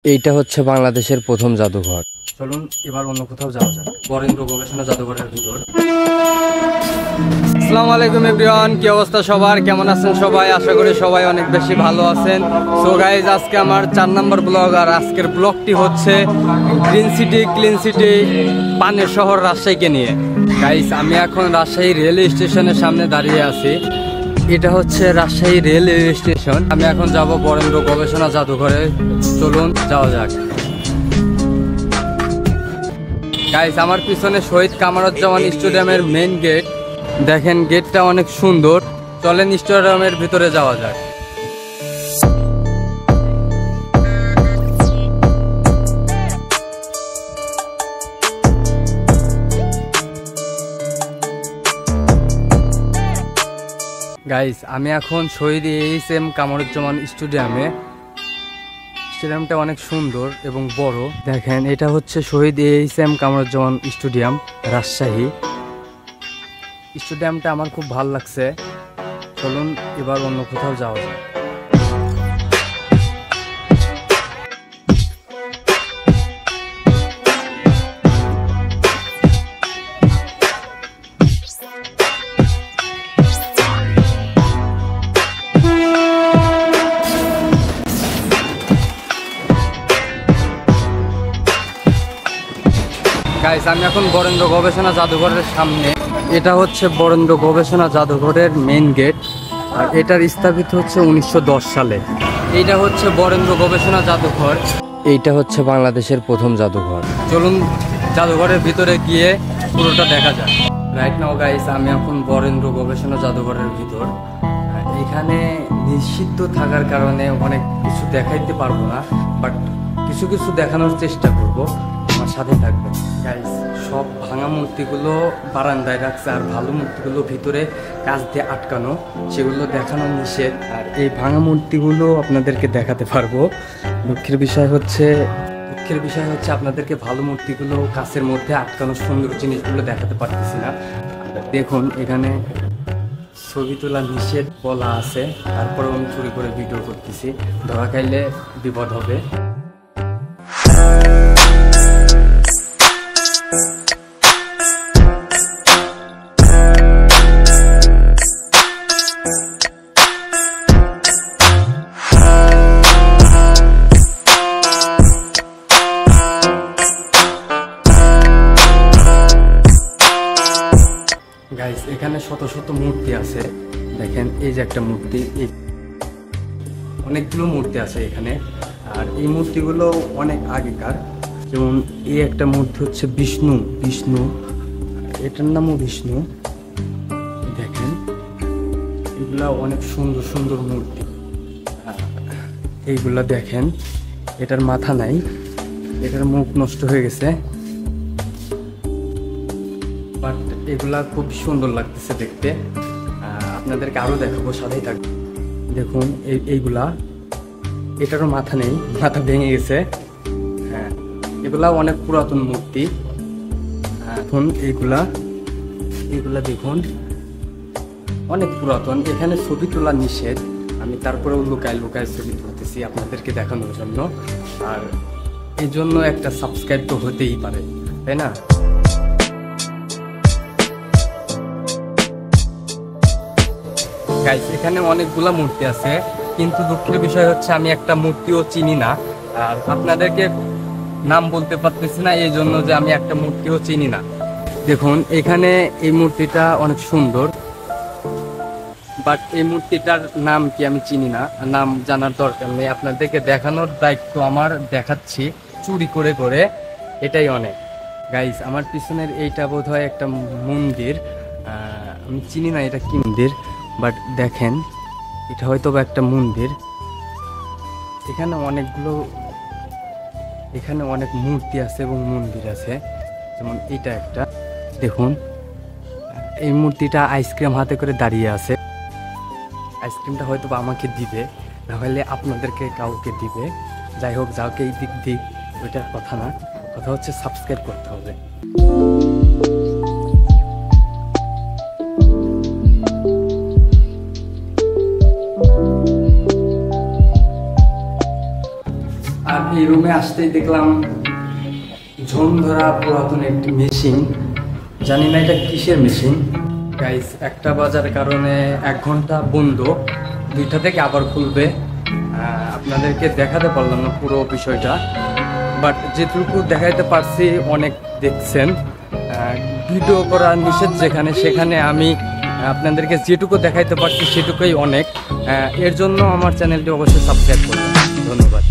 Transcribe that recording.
এইটা হচ্ছে বাংলাদেশের প্রথম জাদুঘর। চলুন এবার অন্য কোথাও যাওয়া যাক, বরেন্দ্র গবেষণা জাদুঘরের ভিতর। আসসালামু আলাইকুম এভরিওয়ান, কি অবস্থা সবার, কেমন আছেন সবাই? আশা করি সবাই অনেক বেশি ভালো আছেন। সো গাইজ, আজকে আমার 4 নম্বর ব্লগ, আর আজকের ব্লগটি হচ্ছে গ্রিন সিটি ক্লিন সিটি পানের শহর রাজশাহীকে নিয়ে। গাইজ, আমি এখন রাজশাহী রেলওয়ে স্টেশনের সামনে দাঁড়িয়ে আছি। এটা হচ্ছে রাজশাহী রেলওয়ে স্টেশন। আমি এখন যাব বরেন্দ্র গবেষণা জাদুঘরে। চলুন যাওয়া যাক। গাইস, আমার পিছনে শহীদ কামারুজ্জামান স্টেডিয়ামের মেইন গেট। দেখেন, গেটটা অনেক সুন্দর। চলেন স্টেডিয়ামের ভিতরে যাওয়া যাক। গাইস, আমি এখন শহীদ এইচ.এম. কামারুজ্জামান স্টেডিয়ামে। স্টেডিয়ামটা অনেক সুন্দর এবং বড়। দেখেন, এটা হচ্ছে শহীদ এইচ.এম. কামারুজ্জামান স্টেডিয়াম রাজশাহী। স্টেডিয়ামটা আমার খুব ভালো লাগছে। চলুন এবার অন্য কোথাও যাওয়া যায়। গাইস, আমি এখন বরেন্দ্র গবেষণা জাদুঘরের সামনে। এটা হচ্ছে বরেন্দ্র গবেষণা জাদুঘরের মেইন গেট, আর এটার স্থাপিত হচ্ছে 1910 সালে। এইটা হচ্ছে বরেন্দ্র গবেষণা জাদুঘর। এইটা হচ্ছে বাংলাদেশের প্রথম জাদুঘর। চলুন জাদুঘরের ভিতরে গিয়ে পুরোটা দেখা যায়। রাইট নাও গাইস, আমি এখন বরেন্দ্র গবেষণা জাদুঘরের ভিতর। এখানে নিষিদ্ধ থাকার কারণে অনেক কিছু দেখাইতে পারবো না, বাট কিছু কিছু দেখানোর চেষ্টা করব। আমার সাথে থাকবেন গাইস। সব ভাঙা মূর্তিগুলো বারান্দায় রাখছে, আর ভালো মূর্তিগুলো ভিতরে কাঁচ দিয়ে আটকানো, সেগুলো দেখানো নিষেধ। আর এই ভাঙা মূর্তিগুলো আপনাদেরকে দেখাতে পারবো। দুঃখের বিষয় হচ্ছে আপনাদেরকে ভালো মূর্তিগুলো কাঁচের মধ্যে আটকানো সুন্দর জিনিসগুলো দেখাতে পারতেছি না। দেখুন, এখানে ছবি তোলা নিষেধ বলা আছে, তারপরে আমি চুরি করে ভিডিও করতেছি। ধরা খাইলে বিপদ হবে। গাইস, এখানে শত শত মূর্তি আছে। দেখেন, এই যে একটা মূর্তি, অনেকগুলো মূর্তি আছে এখানে। আর এই মূর্তিগুলো অনেক আগেকার। যেমন এই একটা মূর্তি হচ্ছে বিষ্ণু, এটার নামও বিষ্ণু। দেখেন, এগুলা অনেক সুন্দর সুন্দর মূর্তি। এইগুলা দেখেন, এটার মাথা নাই, এটার মুখ নষ্ট হয়ে গেছে, বাট এগুলা খুব সুন্দর লাগতেছে দেখতে। আপনাদেরকে আরো দেখাবো, সাথেই থাকবে। দেখুন, এইগুলা, এটারও মাথা নেই, মাথা ভেঙে গেছে। হ্যাঁ, এগুলা অনেক পুরাতন মূর্তি। এখন এইগুলা দেখুন, অনেক পুরাতন। এখানে ছবি তোলা নিষেধ, আমি তারপরেও লুকায় ছবি তুলতেছি আপনাদেরকে দেখানোর জন্য। আর এই জন্য একটা সাবস্ক্রাইব তো হতেই পারে, তাই না? গাইস, এখানে অনেকগুলা মূর্তি আছে, কিন্তু দুঃখের বিষয় হচ্ছে আমি একটা মূর্তিও চিনি না। আর আপনাদেরকে নাম বলতে পারতেছি না, এই জন্য যে আমি একটা মূর্তিও চিনি না। দেখুন, এখানে এই মূর্তিটা অনেক সুন্দর, বাট এই মূর্তিটার নাম কি আমি চিনি না। নাম জানার দরকার নেই, আপনাদেরকে দেখানোর দায়িত্ব আমার। দেখাচ্ছি চুরি করে করে, এটাই অনেক। গাইস, আমার পিছনের এইটা বোধহয় একটা মন্দির। আমি চিনি না এটা কি মন্দির, বাট দেখেন, এটা হয়তো বা একটা মন্দির। এখানে অনেক মূর্তি আছে এবং মন্দির আছে। যেমন এইটা একটা, দেখুন, এই মূর্তিটা আইসক্রিম হাতে করে দাঁড়িয়ে আছে। আইসক্রিমটা হয়তো বা আমাকে দিবে, না হলে আপনাদেরকে কাউকে দিবে। যাই হোক, যাওকে এই দিক ওইটার কথা না, কথা হচ্ছে সাবস্ক্রাইব করতে হবে। এই রুমে আসতেই দেখলাম ঝোম ধরা পুরাতন একটি মেশিন, জানি না এটা কিসের মেশিন গাইস। একটা বাজার কারণে 1 ঘন্টা বন্ধ, 2টা থেকে আবার খুলবে। আপনাদেরকে দেখাতে পারলাম না পুরো বিষয়টা, বাট যেটুকু দেখাইতে পারছি অনেক দেখছেন। ভিডিও করা নিষেধ যেখানে, সেখানে আমি আপনাদেরকে যেটুকু দেখাইতে পারছি সেটুকুই অনেক। এর জন্য আমার চ্যানেলটি অবশ্যই সাবস্ক্রাইব করবেন। ধন্যবাদ।